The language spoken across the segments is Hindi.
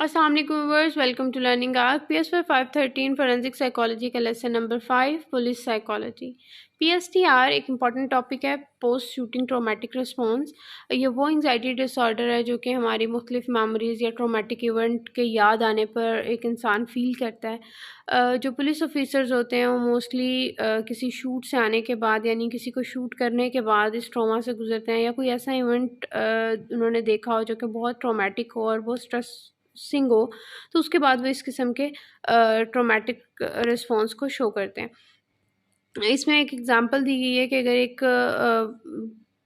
अस्सलाम वालेकुम viewers, welcome to learning arc. PSY 513 forensic psychology का lesson number 5 police psychology. PSTR एक इम्पॉर्टेंट टॉपिक है, पोस्ट शूटिंग ट्रोमेटिक रिस्पॉन्स। ये वो एंजाइटी डिसऑर्डर है जो कि हमारी मुख्तलिफ मेमोरीज़ या ट्रोमेटिक इवेंट के याद आने पर एक इंसान फील करता है। जो पुलिस ऑफिसर्स होते हैं वो मोस्टली किसी शूट से आने के बाद यानी किसी को शूट करने के बाद इस ट्रॉमा से गुजरते हैं, या कोई ऐसा इवेंट उन्होंने देखा हो जो कि बहुत ट्रोमेटिक हो और बहुत स्ट्रेसिंग हो, तो उसके बाद वो इस किस्म के ट्रोमेटिक रिस्पॉन्स को शो करते हैं। इसमें एक एग्जांपल दी गई है कि अगर एक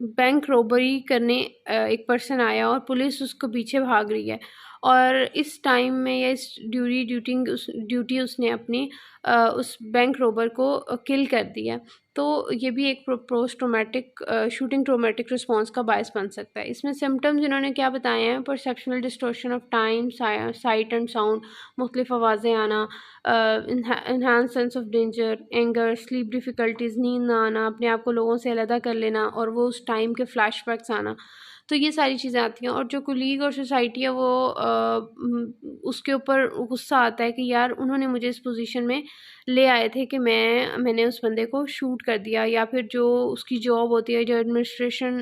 बैंक रॉबरी करने एक पर्सन आया और पुलिस उसको पीछे भाग रही है, और इस टाइम में या इस ड्यूटी उसने अपनी उस बैंक रॉबर को किल कर दिया, तो ये भी एक post traumatic shooting traumatic response का बायस बन सकता है। इसमें सिम्टम्स इन्होंने क्या बताए हैं: perceptual distortion of time, site and sound, मुख्तलिफ आवाज़ें आना, enhance sense of danger, anger, sleep difficulties, नींद ना आना, अपने आप को लोगों से अलग कर लेना और वो उस टाइम के फ्लैशबैक्स आना। तो ये सारी चीज़ें आती हैं। और जो कोलीग और सोसाइटी है वो उसके ऊपर गुस्सा आता है कि यार उन्होंने मुझे इस पोजीशन में ले आए थे कि मैंने उस बंदे को शूट कर दिया, या फिर जो उसकी जॉब होती है, जो एडमिनिस्ट्रेशन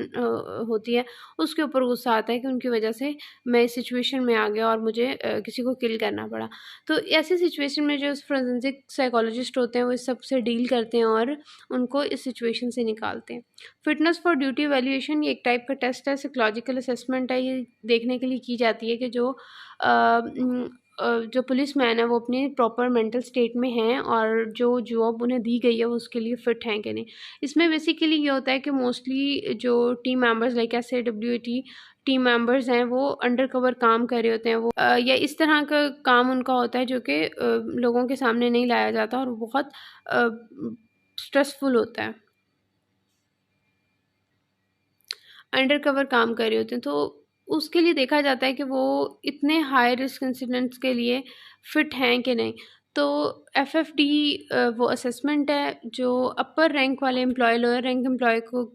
होती है, उसके ऊपर गुस्सा आता है कि उनकी वजह से मैं इस सिचुएशन में आ गया और मुझे किसी को किल करना पड़ा। तो ऐसी सिचुएशन में जो फोरेंसिक साइकोलॉजिस्ट होते हैं वो इस सब से डील करते हैं और उनको इस सिचुएशन से निकालते हैं। फिटनेस फॉर ड्यूटी एवेल्यूएशन ये एक टाइप का टेस्ट है, साइकोलॉजिकल असेसमेंट है। ये देखने के लिए की जाती है कि जो पुलिस मैन है वो अपनी प्रॉपर मेंटल स्टेट में हैं और जो जॉब उन्हें दी गई है वो उसके लिए फ़िट हैं कि नहीं। इसमें बेसिकली ये होता है कि मोस्टली जो team members like SAWT team members हैं वो अंडर कवर काम कर रहे होते हैं, वो या इस तरह का काम उनका होता है जो कि लोगों के सामने नहीं लाया जाता और बहुत स्ट्रेसफुल होता है, अंडर कवर काम कर रहे होते हैं। तो उसके लिए देखा जाता है कि वो इतने हाई रिस्क इंसिडेंट्स के लिए फ़िट हैं कि नहीं। तो FFD वो असेसमेंट है जो अपर रैंक वाले एम्प्लॉय लोअर रैंक एम्प्लॉय को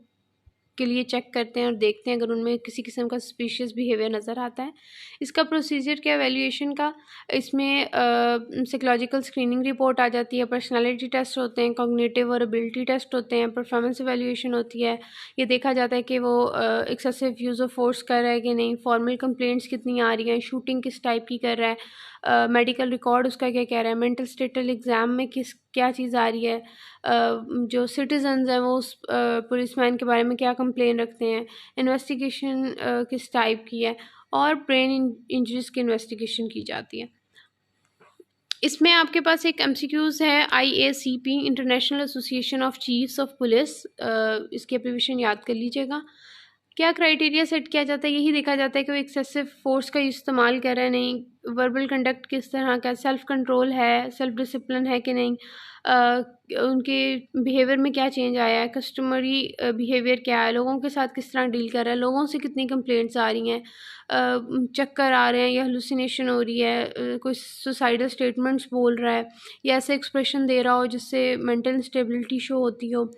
के लिए चेक करते हैं और देखते हैं अगर उनमें किसी किस्म का सस्पिशियस बिहेवियर नज़र आता है। इसका प्रोसीजर क्या एवेल्यूएशन का, इसमें साइकोलॉजिकल स्क्रीनिंग रिपोर्ट आ जाती है, पर्सनालिटी टेस्ट होते हैं, कॉग्निटिव और एबिलिटी टेस्ट होते हैं, परफॉर्मेंस एवेल्यूएशन होती है। ये देखा जाता है कि वो एक्सेसिव यूज़ ऑफ फोर्स कर रहा है कि नहीं, फॉर्मल कंप्लेंट्स कितनी आ रही हैं, शूटिंग किस टाइप की कर रहा है, मेडिकल रिकॉर्ड उसका क्या कह रहा है, मेंटल स्टेटल एग्ज़ाम में क्या चीज़ आ रही है, जो सिटीजन्स हैं वो उस पुलिसमैन के बारे में क्या कंप्लेन रखते हैं, इन्वेस्टिगेशन किस टाइप की है, और ब्रेन इंजरीज़ की इन्वेस्टिगेशन की जाती है। इसमें आपके पास एक MCQs है, IACP international association of chiefs of police, इसकी एब्रीविएशन याद कर लीजिएगा। क्या क्राइटेरिया सेट किया जाता है, यही देखा जाता है कि वो एक्सेसिव फोर्स का इस्तेमाल कर रहा है नहीं, वर्बल कंडक्ट किस तरह का, सेल्फ कंट्रोल है, सेल्फ डिसिप्लिन है कि नहीं, उनके बिहेवियर में क्या चेंज आया है, कस्टमरी बिहेवियर क्या है, लोगों के साथ किस तरह डील कर रहा है, लोगों से कितनी कंप्लेंट्स आ रही हैं, चक्कर आ रहे हैं या हेलुसिनेशन हो रही है, कोई सुसाइडल स्टेटमेंट्स बोल रहा है या ऐसे एक्सप्रेशन दे रहा हो जिससे मेंटल इंस्टेबिलिटी शो होती हो,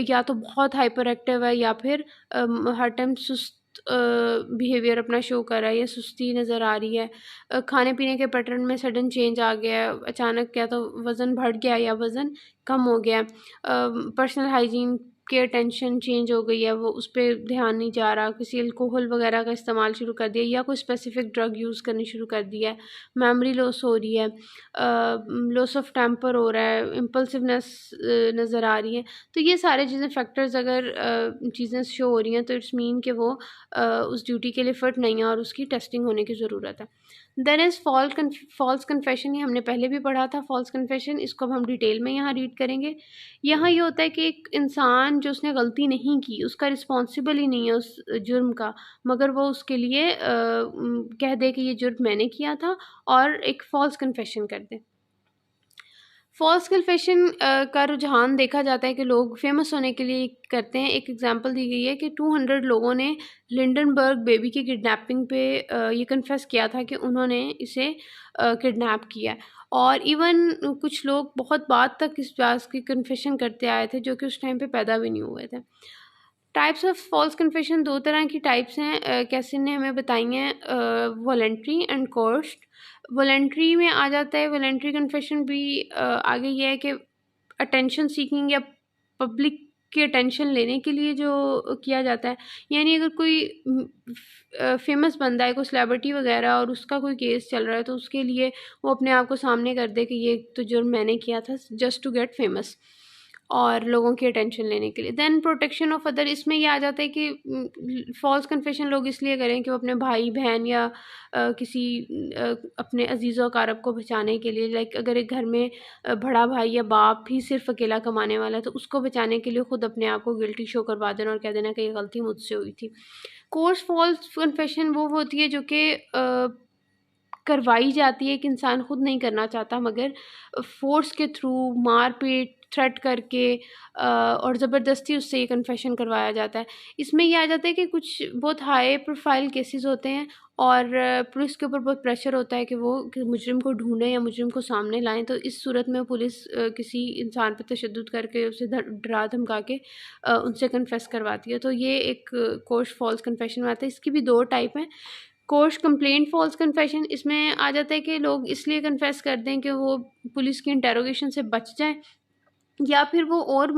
या तो बहुत हाइपर एक्टिव है या फिर हर टाइम सुस्त बिहेवियर अपना शो कर रहा है या सुस्ती नज़र आ रही है, खाने पीने के पैटर्न में सडन चेंज आ गया है, अचानक क्या तो वज़न बढ़ गया या वज़न कम हो गया, पर्सनल हाइजीन की अटेंशन चेंज हो गई है, वो उस पर ध्यान नहीं जा रहा, किसी अल्कोहल वगैरह का इस्तेमाल शुरू कर दिया या कोई स्पेसिफिक ड्रग यूज़ करनी शुरू कर दिया है, मेमोरी लॉस हो रही है, लॉस ऑफ टेम्पर हो रहा है, इम्पल्सिवनेस नज़र आ रही है। तो ये सारे चीज़ें फैक्टर्स अगर चीज़ें शो हो रही हैं तो इट्स मीन कि वो उस ड्यूटी के लिए फ़िट नहीं है और उसकी टेस्टिंग होने की ज़रूरत है। देन इज़ फॉल्स कन्फेशन, ये हमने पहले भी पढ़ा था। फॉल्स कन्फेशन, इसको अब हम डिटेल में यहाँ रीड करेंगे। यहाँ ये होता है कि एक इंसान जो उसने गलती नहीं की उसका रिस्पॉन्सिबल ही नहीं है उस जुर्म का, मगर वो उसके लिए कह दे कि ये जुर्म मैंने किया था और एक फ़ॉल्स कन्फेशन कर दे। फॉल्स कन्फेशन का रुझान देखा जाता है कि लोग फेमस होने के लिए करते हैं। एक एग्जांपल दी गई है कि 200 लोगों ने लिंडनबर्ग बेबी की किडनैपिंग पे ये कन्फेस किया था कि उन्होंने इसे किडनैप किया है, और इवन कुछ लोग बहुत बाद तक इस बात की कन्फेशन करते आए थे जो कि उस टाइम पे पैदा भी नहीं हुए थे। टाइप्स ऑफ फॉल्स कन्फेशन 2 तरह की टाइप्स हैं, कैसिन ने हमें बताई हैं, वॉलंटरी एंड कोर्स्ड। वॉलंटरी में आ जाता है, वॉलंटरी कन्फेशन भी आगे ये है कि अटेंशन सीकिंग या पब्लिक की अटेंशन लेने के लिए जो किया जाता है। यानी अगर कोई फेमस बंदा है, कोई सेलिब्रिटी वगैरह, और उसका कोई केस चल रहा है, तो उसके लिए वो अपने आप को सामने कर दे कि ये तो जुर्म मैंने किया था, जस्ट टू गेट फेमस और लोगों की अटेंशन लेने के लिए। देन प्रोटेक्शन ऑफ अदर, इसमें ये आ जाता है कि फॉल्स कन्फेशन लोग इसलिए करें कि वो अपने भाई बहन या किसी अपने अजीज़ व अकारब को बचाने के लिए, लाइक अगर एक घर में बड़ा भाई या बाप ही सिर्फ अकेला कमाने वाला है, तो उसको बचाने के लिए खुद अपने आप को गिल्टी शो करवा देना और कह देना कि ये गलती मुझसे हुई थी। कोर्स फॉल्स कन्फेशन वो होती है जो कि करवाई जाती है, एक इंसान खुद नहीं करना चाहता मगर फ़ोर्स के थ्रू, मार-पीट, थ्रेट करके और ज़बरदस्ती उससे ये कन्फेशन करवाया जाता है। इसमें ये आ जाता है कि कुछ बहुत हाई प्रोफाइल केसेस होते हैं और पुलिस के ऊपर बहुत प्रेशर होता है कि वो मुजरिम को ढूँढें या मुजरिम को सामने लाएँ। तो इस सूरत में पुलिस किसी इंसान पे तशद्दुद करके उसे डरा धमका के उनसे कन्फेस करवाती है। तो ये एक कोर्स फॉल्स कन्फेशन में आता है। इसकी भी 2 टाइप हैं। कोर्स कंप्लेंट फॉल्स कन्फेशन, इसमें आ जाता है कि लोग इसलिए कन्फेस कर दें कि वो पुलिस की इंटेरोगेशन से बच जाएँ, या फिर वो और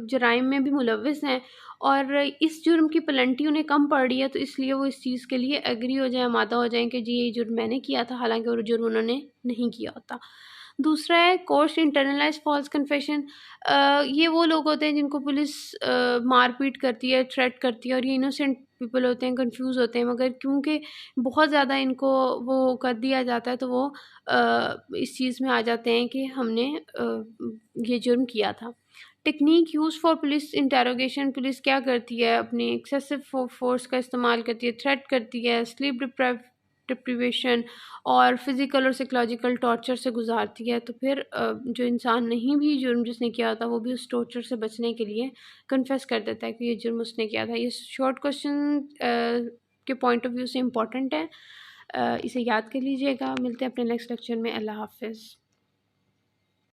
जराइम में भी मुलव्विस हैं और इस जुर्म की पेनल्टी उन्हें कम पड़ रही है, तो इसलिए वो इस चीज़ के लिए एग्री हो जाएँ, आमादा हो जाएँ कि जी ये जुर्म मैंने किया था, हालाँकि वो जुर्म उन्होंने नहीं किया होता। दूसरा है कोर्स इंटरनलाइज़ फॉल्स कन्फेशन। ये वो लोग होते हैं जिनको पुलिस मार-पीट करती है, थ्रेट करती है, और ये इनोसेंट पीपल होते हैं, कन्फ्यूज़ होते हैं, मगर क्योंकि बहुत ज़्यादा इनको वो कर दिया जाता है, तो वो इस चीज़ में आ जाते हैं कि हमने ये जुर्म किया था। Technique use for police interrogation, police क्या करती है, अपनी एक्सेसिव फोर्स का इस्तेमाल करती है, थ्रेट करती है, स्लीप डिप्रिवेशन और फिज़िकल और साइकोलॉजिकल टॉर्चर से गुजारती है। तो फिर जो इंसान नहीं भी जुर्म जिसने किया होता, वो भी उस टॉर्चर से बचने के लिए कन्फेस कर देता है कि ये जुर्म उसने किया था। ये शॉर्ट क्वेश्चन के पॉइंट ऑफ व्यू से इम्पॉर्टेंट है, इसे याद कर लीजिएगा। मिलते हैं अपने नेक्स्ट लेक्चर में। अल्लाह हाफ़िज़।